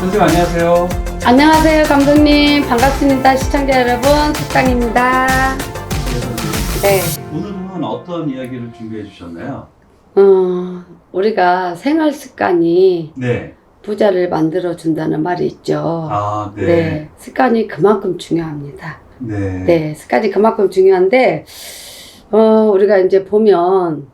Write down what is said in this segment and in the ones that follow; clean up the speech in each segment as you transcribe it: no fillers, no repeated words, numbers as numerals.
선생님 안녕하세요. 안녕하세요, 감독님. 반갑습니다. 시청자 여러분, 식당입니다. 네. 오늘은 어떤 이야기를 준비해 주셨나요? 우리가 생활 습관이 네. 부자를 만들어 준다는 말이 있죠. 아, 네. 네. 습관이 그만큼 중요합니다. 네. 네. 습관이 그만큼 중요한데, 우리가 이제 보면,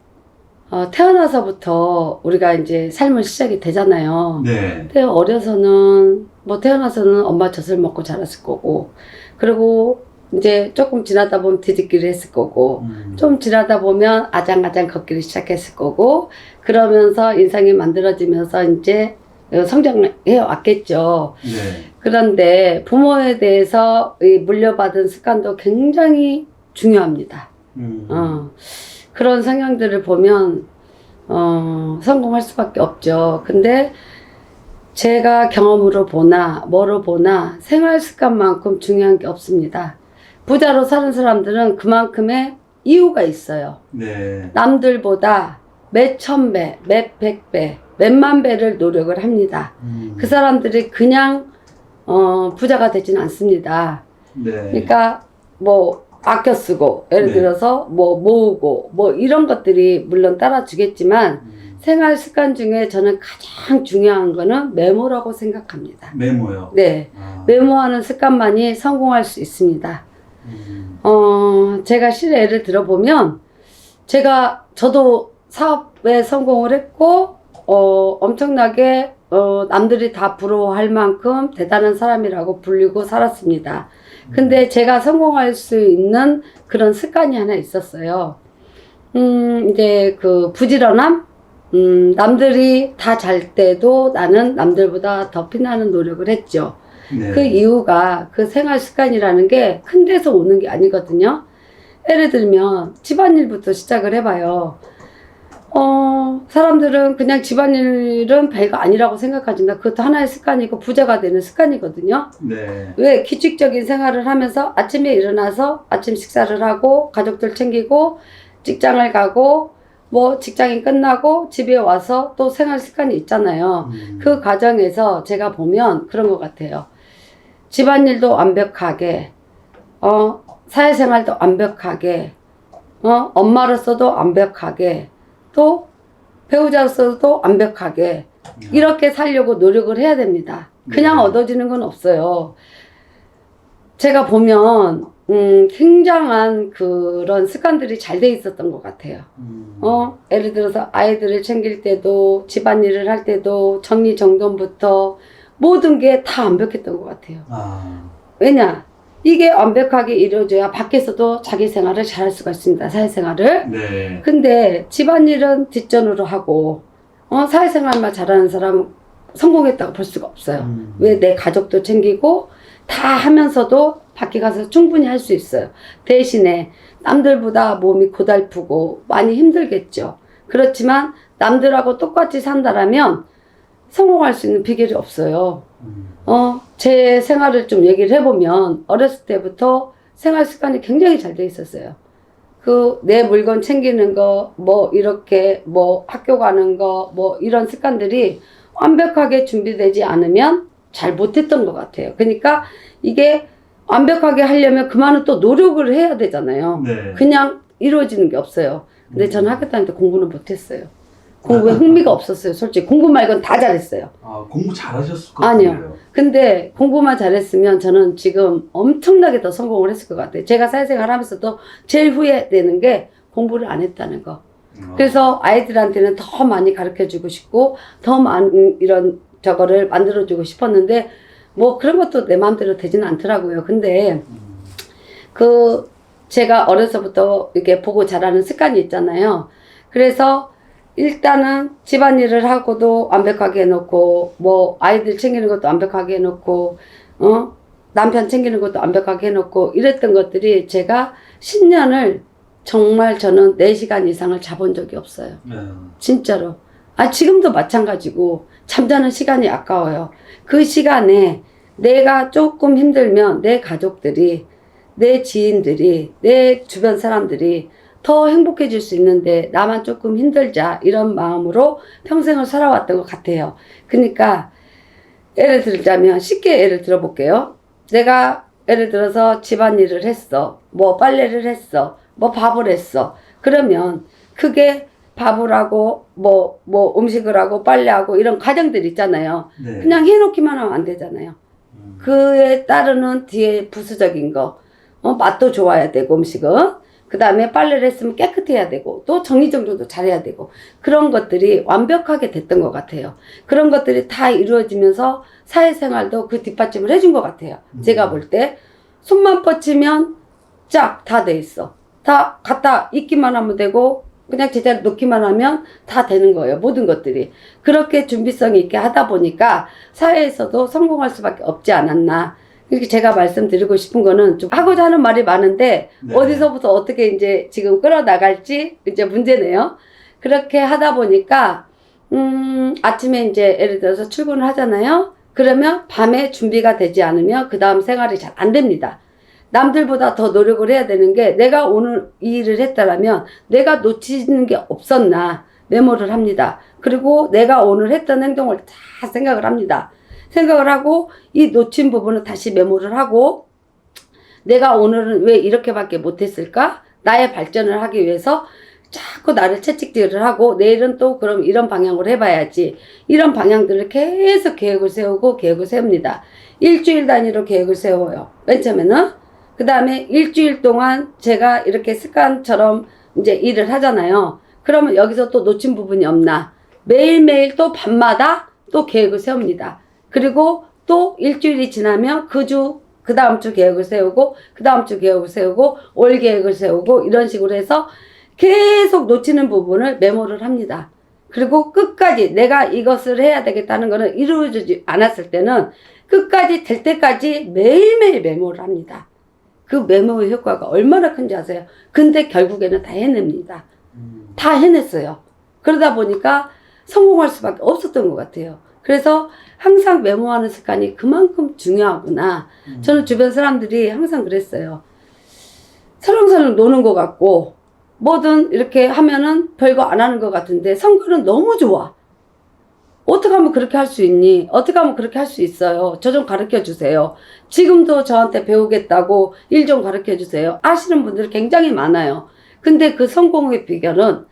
태어나서부터 우리가 이제 삶을 시작이 되잖아요. 네. 근데 어려서는, 태어나서는 엄마 젖을 먹고 자랐을 거고, 그리고 이제 조금 지나다 보면 뒤집기를 했을 거고, 좀 지나다 보면 아장아장 걷기를 시작했을 거고, 그러면서 인상이 만들어지면서 이제 성장해 왔겠죠. 네. 그런데 부모에 대해서 이 물려받은 습관도 굉장히 중요합니다. 그런 성향들을 보면, 성공할 수밖에 없죠. 근데 제가 경험으로 보나, 뭐로 보나, 생활 습관만큼 중요한 게 없습니다. 부자로 사는 사람들은 그만큼의 이유가 있어요. 네. 남들보다 몇 천 배, 몇 백 배, 몇만 배를 노력을 합니다. 그 사람들이 그냥, 부자가 되진 않습니다. 네. 그러니까, 아껴 쓰고, 예를 네. 들어서, 모으고, 이런 것들이 물론 따라주겠지만, 생활 습관 중에 저는 가장 중요한 거는 메모라고 생각합니다. 메모요. 네. 아. 메모하는 습관만이 성공할 수 있습니다. 제가 실례를 들어보면, 저도 사업에 성공을 했고, 엄청나게, 남들이 다 부러워할 만큼 대단한 사람이라고 불리고 살았습니다. 근데 제가 성공할 수 있는 그런 습관이 하나 있었어요. 이제 부지런함? 남들이 다 잘 때도 나는 남들보다 더 피나는 노력을 했죠. 네. 그 이유가 그 생활 습관이라는 게 큰 데서 오는 게 아니거든요. 예를 들면 집안일부터 시작을 해봐요. 사람들은 그냥 집안일은 별거 아니라고 생각하지만 그것도 하나의 습관이고 부자가 되는 습관이거든요. 네. 왜? 규칙적인 생활을 하면서 아침에 일어나서 아침 식사를 하고 가족들 챙기고 직장을 가고 직장이 끝나고 집에 와서 또 생활 습관이 있잖아요. 그 과정에서 제가 보면 그런 것 같아요. 집안일도 완벽하게, 사회생활도 완벽하게, 엄마로서도 완벽하게, 또 배우자로서도 완벽하게 이렇게 살려고 노력을 해야 됩니다. 그냥 네. 얻어지는 건 없어요. 제가 보면 굉장한 그런 습관들이 잘 돼 있었던 것 같아요. 예를 들어서 아이들을 챙길 때도 집안일을 할 때도 정리정돈부터 모든 게 다 완벽했던 것 같아요. 아. 왜냐? 이게 완벽하게 이루어져야 밖에서도 자기 생활을 잘할 수가 있습니다. 사회생활을. 네. 근데 집안일은 뒷전으로 하고 사회생활만 잘하는 사람은 성공했다고 볼 수가 없어요. 왜? 내 가족도 챙기고 다 하면서도 밖에 가서 충분히 할 수 있어요. 대신에 남들보다 몸이 고달프고 많이 힘들겠죠. 그렇지만 남들하고 똑같이 산다라면 성공할 수 있는 비결이 없어요. 제 생활을 좀 얘기를 해보면 어렸을 때부터 생활 습관이 굉장히 잘 돼 있었어요. 내 물건 챙기는 거, 이렇게, 학교 가는 거, 이런 습관들이 완벽하게 준비되지 않으면 잘 못했던 것 같아요. 그러니까 이게 완벽하게 하려면 그만은 또 노력을 해야 되잖아요. 네. 그냥 이루어지는 게 없어요. 근데 저는 학교 다닐 때 공부는 못했어요. 공부에 흥미가 없었어요. 솔직히 공부 말고는 다 잘했어요. 아, 공부 잘하셨을 것 같아요. 아니요. 근데 공부만 잘했으면 저는 지금 엄청나게 더 성공을 했을 것 같아요. 제가 사회생활 하면서도 제일 후회되는 게 공부를 안 했다는 거. 그래서 아이들한테는 더 많이 가르쳐주고 싶고 더 많은 이런 저거를 만들어주고 싶었는데 그런 것도 내 마음대로 되지는 않더라고요. 근데 제가 어려서부터 이렇게 보고 자라는 습관이 있잖아요. 그래서 일단은 집안일을 하고도 완벽하게 해놓고 아이들 챙기는 것도 완벽하게 해놓고 남편 챙기는 것도 완벽하게 해놓고 이랬던 것들이 제가 10년을 정말 저는 4시간 이상을 자본 적이 없어요. 진짜로. 지금도 마찬가지고 잠자는 시간이 아까워요. 그 시간에 내가 조금 힘들면 내 가족들이, 내 지인들이, 내 주변 사람들이 더 행복해질 수 있는데 나만 조금 힘들자 이런 마음으로 평생을 살아왔던 것 같아요. 그러니까 예를 들자면 쉽게 예를 들어볼게요. 내가 예를 들어서 집안일을 했어. 뭐 빨래를 했어. 뭐 밥을 했어. 그러면 그게 밥을 하고 뭐 음식을 하고 빨래하고 이런 과정들 있잖아요. 네. 그냥 해놓기만 하면 안 되잖아요. 그에 따르는 뒤에 부수적인 거, 맛도 좋아야 되고 음식은, 그 다음에 빨래를 했으면 깨끗해야 되고 또 정리정돈도 잘해야 되고 그런 것들이 완벽하게 됐던 것 같아요. 그런 것들이 다 이루어지면서 사회생활도 그 뒷받침을 해준 것 같아요. 제가 볼 때 손만 뻗치면 쫙 다 돼 있어. 다 갖다 입기만 하면 되고 그냥 제자리에 놓기만 하면 다 되는 거예요. 모든 것들이. 그렇게 준비성 있게 하다 보니까 사회에서도 성공할 수밖에 없지 않았나. 이렇게 제가 말씀드리고 싶은 거는 좀 하고자 하는 말이 많은데 네. 어디서부터 어떻게 이제 지금 끌어나갈지 이제 문제네요. 그렇게 하다 보니까 아침에 이제 예를 들어서 출근을 하잖아요. 그러면 밤에 준비가 되지 않으면 그 다음 생활이 잘 안 됩니다. 남들보다 더 노력을 해야 되는 게 내가 오늘 이 일을 했다라면 내가 놓치는 게 없었나 메모를 합니다. 그리고 내가 오늘 했던 행동을 다 생각을 합니다. 생각을 하고 이 놓친 부분을 다시 메모를 하고 내가 오늘은 왜 이렇게밖에 못했을까? 나의 발전을 하기 위해서 자꾸 나를 채찍질을 하고 내일은 또 그럼 이런 방향으로 해봐야지. 이런 방향들을 계속 계획을 세우고 계획을 세웁니다. 일주일 단위로 계획을 세워요. 맨 처음에는. 그 다음에 일주일 동안 제가 이렇게 습관처럼 이제 일을 하잖아요. 그러면 여기서 또 놓친 부분이 없나. 매일매일 또 밤마다 또 계획을 세웁니다. 그리고 또 일주일이 지나면 그 다음 주 계획을 세우고, 그 다음 주 계획을 세우고, 올 계획을 세우고, 이런 식으로 해서 계속 놓치는 부분을 메모를 합니다. 그리고 끝까지 내가 이것을 해야 되겠다는 거는 이루어지지 않았을 때는 끝까지 될 때까지 매일매일 메모를 합니다. 그 메모의 효과가 얼마나 큰지 아세요? 근데 결국에는 다 해냅니다. 다 해냈어요. 그러다 보니까 성공할 수밖에 없었던 것 같아요. 그래서 항상 메모하는 습관이 그만큼 중요하구나. 저는 주변 사람들이 항상 그랬어요. 설렁설렁 노는 것 같고 뭐든 이렇게 하면은 별거 안 하는 것 같은데 성과는 너무 좋아. 어떻게 하면 그렇게 할 수 있니? 어떻게 하면 그렇게 할 수 있어요? 저 좀 가르쳐 주세요. 지금도 저한테 배우겠다고 일 좀 가르쳐 주세요. 아시는 분들이 굉장히 많아요. 근데 그 성공의 비결은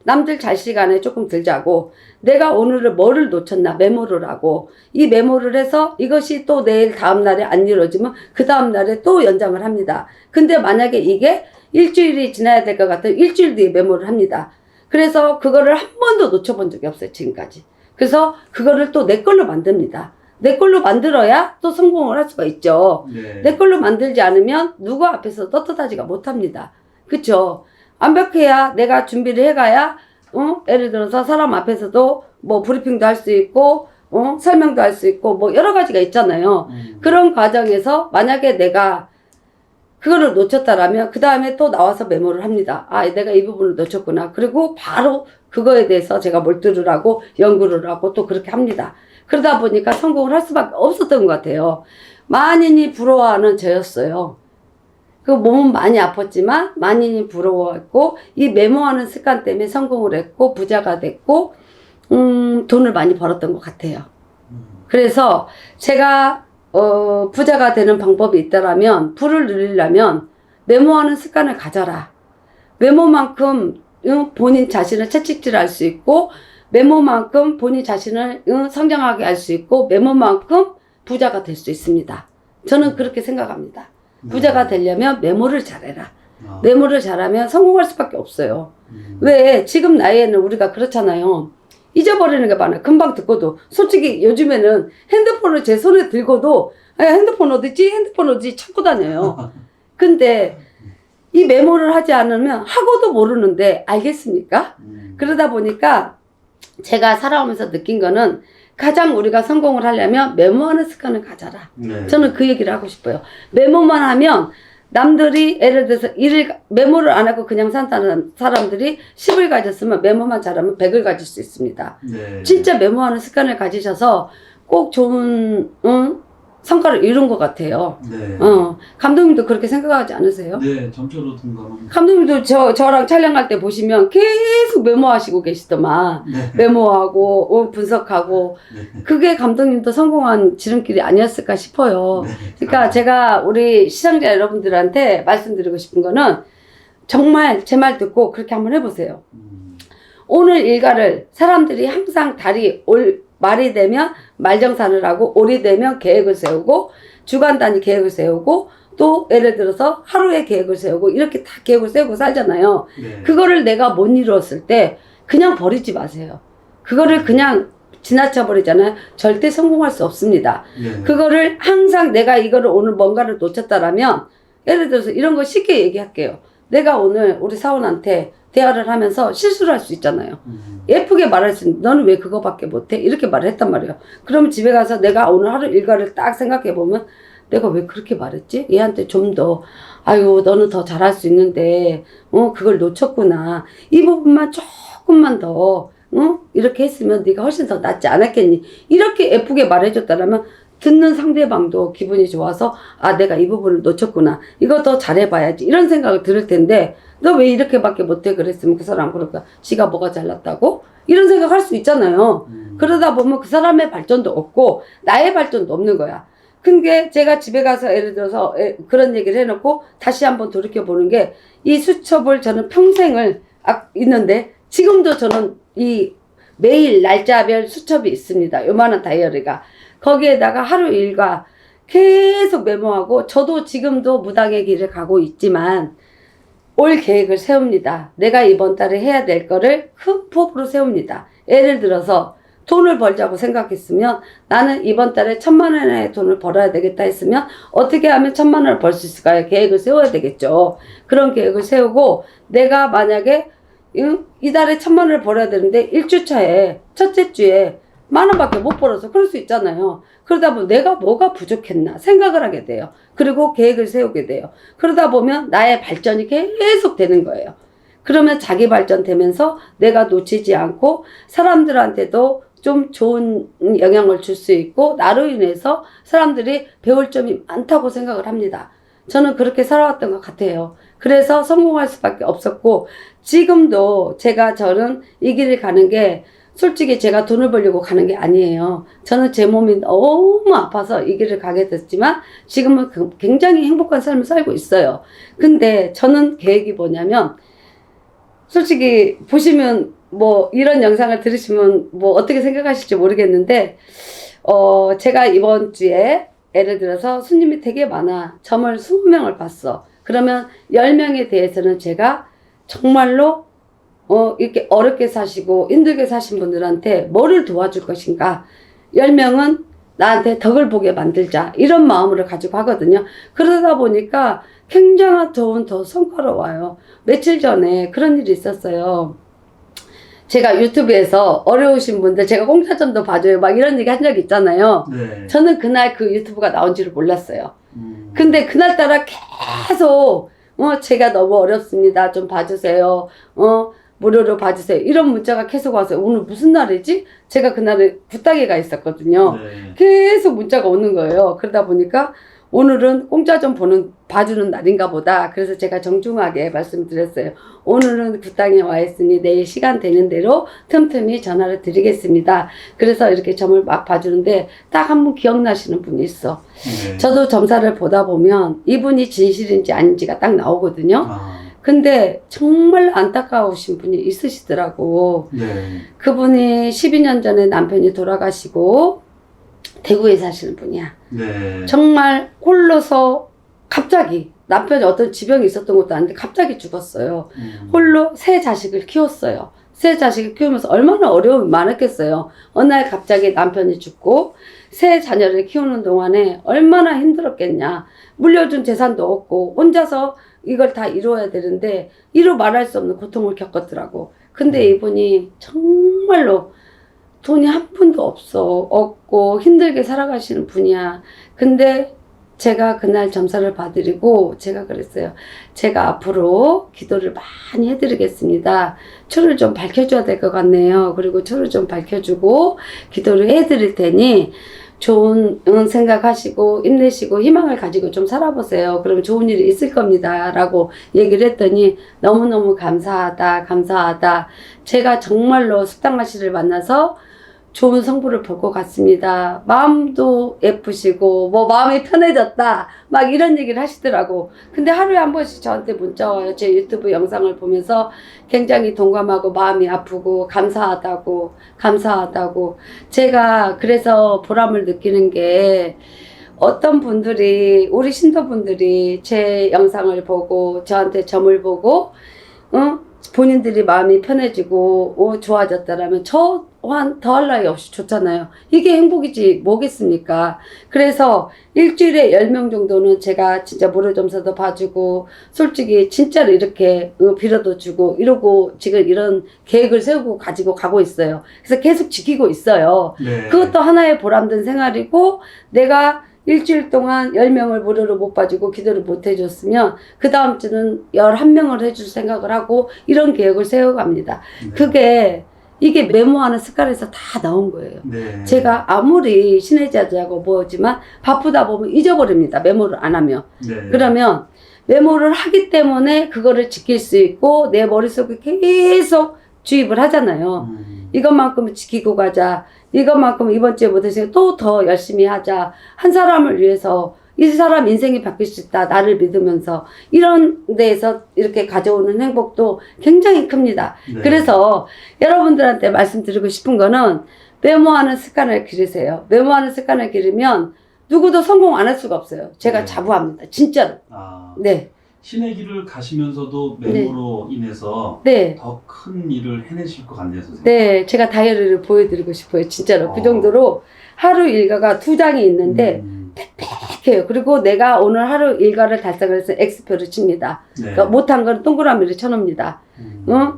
남들 잘 시간에 조금 들자고 내가 오늘을 뭐를 놓쳤나 메모를 하고 이 메모를 해서 이것이 또 내일 다음날에 안 이루어지면 그 다음날에 또 연장을 합니다. 근데 만약에 이게 일주일이 지나야 될 것 같아요. 일주일 뒤에 메모를 합니다. 그래서 그거를 한 번도 놓쳐본 적이 없어요. 지금까지. 그래서 그거를 또 내 걸로 만듭니다. 내 걸로 만들어야 또 성공을 할 수가 있죠. 네. 내 걸로 만들지 않으면 누구 앞에서 떳떳하지가 못합니다. 그쵸? 완벽해야 내가 준비를 해가야 예를 들어서 사람 앞에서도 뭐 브리핑도 할 수 있고 설명도 할 수 있고 뭐 여러 가지가 있잖아요. 그런 과정에서 만약에 내가 그거를 놓쳤다라면 그 다음에 또 나와서 메모를 합니다. 아, 내가 이 부분을 놓쳤구나. 그리고 바로 그거에 대해서 제가 몰두를 하고 연구를 하고 또 그렇게 합니다. 그러다 보니까 성공을 할 수밖에 없었던 것 같아요. 만인이 부러워하는 저였어요. 그 몸은 많이 아팠지만 만인이 부러워했고 이 메모하는 습관 때문에 성공을 했고 부자가 됐고 돈을 많이 벌었던 것 같아요. 그래서 제가 부자가 되는 방법이 있다라면 부를 누리려면 메모하는 습관을 가져라. 메모만큼 본인 자신을 채찍질할 수 있고 메모만큼 본인 자신을 성장하게 할 수 있고 메모만큼 부자가 될 수 있습니다. 저는 그렇게 생각합니다. 부자가 되려면 메모를 잘해라. 메모를 잘하면 성공할 수밖에 없어요. 왜 지금 나이에는 우리가 그렇잖아요. 잊어버리는 게 많아요. 금방 듣고도. 솔직히 요즘에는 핸드폰을 제 손에 들고도 핸드폰 어디지? 핸드폰 어디지? 찾고 다녀요. 근데 이 메모를 하지 않으면 하고도 모르는데 알겠습니까? 그러다 보니까 제가 살아오면서 느낀 거는 가장 우리가 성공을 하려면 메모하는 습관을 가져라. 네. 저는 그 얘기를 하고 싶어요. 메모만 하면 남들이 예를 들어서 메모를 안 하고 그냥 산다는 사람들이 10을 가졌으면 메모만 잘하면 100을 가질 수 있습니다. 네. 진짜 메모하는 습관을 가지셔서 꼭 좋은 성과를 이룬 것 같아요. 네. 감독님도 그렇게 생각하지 않으세요? 네, 점차로 동감합니다. 감독님도 저랑 촬영할 때 보시면 계속 메모하시고 계시더만. 네. 메모하고, 분석하고. 네. 그게 감독님도 성공한 지름길이 아니었을까 싶어요. 네. 그러니까 제가 우리 시청자 여러분들한테 말씀드리고 싶은 거는 정말 제 말 듣고 그렇게 한번 해보세요. 오늘 일과를 사람들이 항상 말이 되면 말정산을 하고 올이 되면 계획을 세우고 주간 단위 계획을 세우고 또 예를 들어서 하루에 계획을 세우고 이렇게 다 계획을 세우고 살잖아요. 네. 그거를 내가 못 이루었을 때 그냥 버리지 마세요. 그거를 그냥 지나쳐 버리잖아요. 절대 성공할 수 없습니다. 네. 그거를 항상 내가 이거를 오늘 뭔가를 놓쳤다라면 예를 들어서 이런 거 쉽게 얘기할게요. 내가 오늘 우리 사원한테 대화를 하면서 실수를 할 수 있잖아요. 예쁘게 말할 수 있는데 너는 왜 그거밖에 못해? 이렇게 말을 했단 말이에요. 그러면 집에 가서 내가 오늘 하루 일과를 딱 생각해 보면 내가 왜 그렇게 말했지? 얘한테 좀 더 아유 너는 더 잘할 수 있는데 그걸 놓쳤구나. 이 부분만 조금만 더 이렇게 했으면 네가 훨씬 더 낫지 않았겠니? 이렇게 예쁘게 말해줬다라면 듣는 상대방도 기분이 좋아서 아 내가 이 부분을 놓쳤구나. 이거 더 잘해봐야지. 이런 생각을 들을 텐데 너 왜 이렇게밖에 못해 그랬으면 그 사람 그럴까? 지가 뭐가 잘났다고? 이런 생각 할 수 있잖아요. 그러다 보면 그 사람의 발전도 없고 나의 발전도 없는 거야. 근데 제가 집에 가서 예를 들어서 그런 얘기를 해놓고 다시 한번 돌이켜보는 게 이 수첩을 저는 평생을 있는데 지금도 저는 이 매일 날짜별 수첩이 있습니다. 요만한 다이어리가. 거기에다가 하루 일과 계속 메모하고 저도 지금도 무당의 길을 가고 있지만 올 계획을 세웁니다. 내가 이번 달에 해야 될 거를 큰 폭으로 세웁니다. 예를 들어서 돈을 벌자고 생각했으면 나는 이번 달에 1,000만 원의 돈을 벌어야 되겠다 했으면 어떻게 하면 1,000만 원을 벌 수 있을까요? 계획을 세워야 되겠죠. 그런 계획을 세우고 내가 만약에 이 달에 1,000만 원을 벌어야 되는데 1주차에 첫째 주에 10,000원밖에 못 벌어서 그럴 수 있잖아요. 그러다 보면 내가 뭐가 부족했나 생각을 하게 돼요. 그리고 계획을 세우게 돼요. 그러다 보면 나의 발전이 계속 되는 거예요. 그러면 자기 발전되면서 내가 놓치지 않고 사람들한테도 좀 좋은 영향을 줄 수 있고 나로 인해서 사람들이 배울 점이 많다고 생각을 합니다. 저는 그렇게 살아왔던 것 같아요. 그래서 성공할 수밖에 없었고 지금도 저는 이 길을 가는 게 솔직히 제가 돈을 벌려고 가는 게 아니에요. 저는 제 몸이 너무 아파서 이 길을 가게 됐지만 지금은 굉장히 행복한 삶을 살고 있어요. 근데 저는 계획이 뭐냐면 솔직히 보시면 뭐 이런 영상을 들으시면 뭐 어떻게 생각하실지 모르겠는데 제가 이번 주에 예를 들어서 손님이 되게 많아. 점을 20명을 봤어. 그러면 10명에 대해서는 제가 정말로 이렇게 어렵게 사시고 힘들게 사신 분들한테 뭐를 도와줄 것인가. 10명은 나한테 덕을 보게 만들자. 이런 마음을 가지고 하거든요. 그러다 보니까 굉장한 더 성과로워요. 며칠 전에 그런 일이 있었어요. 제가 유튜브에서 어려우신 분들 제가 공짜점도 봐줘요. 막 이런 얘기 한 적 있잖아요. 네. 저는 그날 그 유튜브가 나온 줄을 몰랐어요. 근데 그날따라 계속 제가 너무 어렵습니다. 좀 봐주세요. 무료로 봐주세요. 이런 문자가 계속 와서 오늘 무슨 날이지? 제가 그날에 부탁이가 있었거든요. 네. 계속 문자가 오는 거예요. 그러다 보니까 오늘은 공짜 좀 봐주는 날인가 보다. 그래서 제가 정중하게 말씀드렸어요. 오늘은 굿당에 와 있으니 내일 시간 되는 대로 틈틈이 전화를 드리겠습니다. 그래서 이렇게 점을 막 봐주는데 딱 한 분 기억나시는 분이 있어. 네. 저도 점사를 보다 보면 이분이 진실인지 아닌지가 딱 나오거든요. 아, 근데 정말 안타까우신 분이 있으시더라고. 네. 그분이 12년 전에 남편이 돌아가시고 대구에 사시는 분이야. 네. 정말 홀로서 갑자기 남편이 어떤 지병이 있었던 것도 아닌데 갑자기 죽었어요. 홀로 세 자식을 키웠어요. 세 자식을 키우면서 얼마나 어려움이 많았겠어요. 어느 날 갑자기 남편이 죽고 세 자녀를 키우는 동안에 얼마나 힘들었겠냐. 물려준 재산도 없고 혼자서 이걸 다 이루어야 되는데 이루 말할 수 없는 고통을 겪었더라고. 근데 이분이 정말로 돈이 한 푼도 없고 힘들게 살아가시는 분이야. 근데 제가 그날 점사를 봐드리고 제가 그랬어요. 제가 앞으로 기도를 많이 해드리겠습니다. 초를 좀 밝혀줘야 될 것 같네요. 그리고 초를 좀 밝혀주고 기도를 해드릴 테니 좋은 생각하시고 힘내시고 희망을 가지고 좀 살아보세요. 그러면 좋은 일이 있을 겁니다. 라고 얘기를 했더니 너무너무 감사하다. 제가 정말로 숙당마 씨를 만나서 좋은 성부를 볼 것 같습니다. 마음도 예쁘시고 뭐 마음이 편해졌다 막 이런 얘기를 하시더라고. 근데 하루에 한 번씩 저한테 문자 와요. 제 유튜브 영상을 보면서 굉장히 동감하고 마음이 아프고 감사하다고 제가 그래서 보람을 느끼는 게 어떤 분들이 우리 신도분들이 제 영상을 보고 저한테 점을 보고 본인들이 마음이 편해지고 좋아졌다라면 저 더할 나위 없이 좋잖아요. 이게 행복이지 뭐겠습니까? 그래서 일주일에 10명 정도는 제가 진짜 무료점사도 봐주고 솔직히 진짜로 이렇게 빌어도 주고 이러고 지금 이런 계획을 세우고 가지고 가고 있어요. 그래서 계속 지키고 있어요. 네. 그것도 하나의 보람된 생활이고 내가 일주일 동안 10명을 무료로 못 봐주고 기도를 못 해줬으면 그 다음 주는 11명을 해줄 생각을 하고 이런 계획을 세워갑니다. 네. 이게 메모하는 습관에서 다 나온 거예요. 네. 제가 아무리 신의 자제하고 뭐지만 바쁘다 보면 잊어버립니다. 메모를 안 하면. 네. 그러면 메모를 하기 때문에 그거를 지킬 수 있고 내 머릿속에 계속 주입을 하잖아요. 이것만큼은 지키고 가자. 이것만큼 이번 주에 못했으니까 또 더 열심히 하자. 한 사람을 위해서 이 사람 인생이 바뀔 수 있다. 나를 믿으면서 이런 데에서 이렇게 가져오는 행복도 굉장히 큽니다. 네. 그래서 여러분들한테 말씀드리고 싶은 거는 메모하는 습관을 기르세요. 메모하는 습관을 기르면 누구도 성공 안 할 수가 없어요. 제가 네. 자부합니다. 진짜로. 네. 신의 길을 가시면서도 메모로 인해서 네. 더 큰 일을 해내실 것 같네요, 선생님. 네. 제가 다이어리를 보여드리고 싶어요. 진짜로. 그 정도로 하루 일과가 2장이 있는데 팩팩해요. 그리고 내가 오늘 하루 일과를 달성을 해서 X표를 칩니다. 네. 그러니까 못한 건 동그라미를 쳐놓습니다.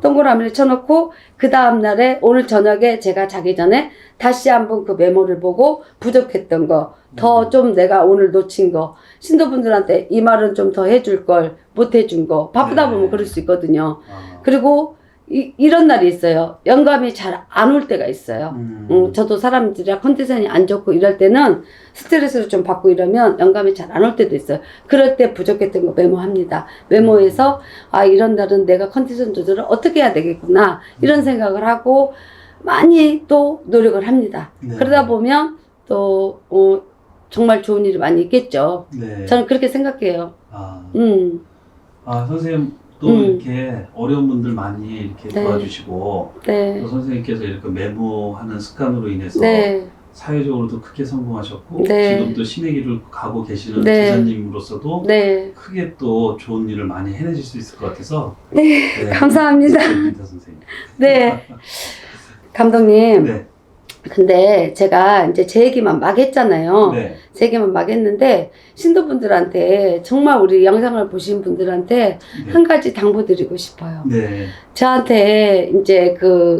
동그라미를 쳐놓고 그 다음날에 오늘 저녁에 제가 자기 전에 다시 한번 그 메모를 보고 부족했던 거 더 좀 내가 오늘 놓친 거 신도분들한테 이 말은 좀 더 해줄 걸 못 해준 거 바쁘다 보면 그럴 수 있거든요. 그리고 이런 날이 있어요. 영감이 잘 안 올 때가 있어요. 저도 사람들이랑 컨디션이 안 좋고 이럴 때는 스트레스를 좀 받고 이러면 영감이 잘 안 올 때도 있어요. 그럴 때 부족했던 거 메모합니다. 메모해서 이런 날은 내가 컨디션 조절을 어떻게 해야 되겠구나 이런 생각을 하고 많이 또 노력을 합니다. 네. 그러다 보면 또 정말 좋은 일이 많이 있겠죠. 네. 저는 그렇게 생각해요. 선생님 또 이렇게 어려운 분들 많이 이렇게 네. 도와주시고 네. 또 선생님께서 이렇게 메모하는 습관으로 인해서 네. 사회적으로도 크게 성공하셨고 네. 지금 또 신의 길을 가고 계시는 네. 기자님으로서도 네. 크게 또 좋은 일을 많이 해내실 수 있을 것 같아서 네. 감사합니다. 선생님. 네. 감독님. 네. 근데 제가 이제 제 얘기만 막 했잖아요. 네. 제 얘기만 막 했는데 신도분들한테 정말 우리 영상을 보신 분들한테 네. 한 가지 당부드리고 싶어요. 네. 저한테 이제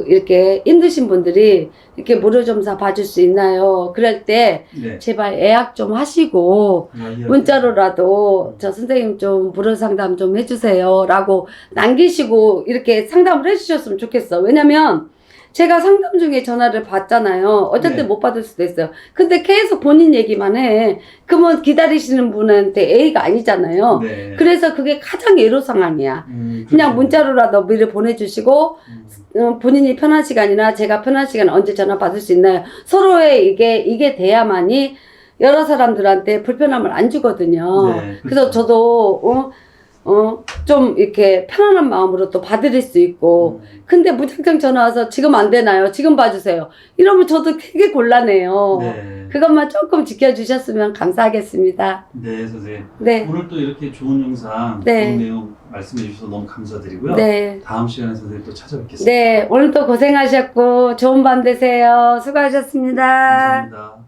이렇게 힘드신 분들이 이렇게 무료점사 봐줄 수 있나요? 그럴 때 네. 제발 예약 좀 하시고 예. 문자로라도 저 선생님 좀 무료 상담 좀 해주세요 라고 남기시고 이렇게 상담을 해주셨으면 좋겠어. 왜냐면 제가 상담 중에 전화를 받잖아요. 어쩔 때 못 받을 수도 있어요. 근데 계속 본인 얘기만 해. 그러면 기다리시는 분한테 A가 아니잖아요. 네. 그래서 그게 가장 애로사항이야. 그냥 그렇죠. 문자로라도 미리 보내주시고 본인이 편한 시간이나 제가 편한 시간에 언제 전화 받을 수 있나요? 서로의 이게 돼야만이 여러 사람들한테 불편함을 안 주거든요. 네, 그렇죠. 그래서 저도 좀 이렇게 편안한 마음으로 또 봐드릴 수 있고 근데 무작정 전화 와서 지금 안 되나요? 지금 봐주세요. 이러면 저도 되게 곤란해요. 네. 그것만 조금 지켜주셨으면 감사하겠습니다. 네, 선생님. 네. 오늘 또 이렇게 좋은 영상, 네. 좋은 내용 말씀해 주셔서 너무 감사드리고요. 네. 다음 시간에 선생님 또 찾아뵙겠습니다. 네. 오늘도 고생하셨고 좋은 밤 되세요. 수고하셨습니다. 감사합니다.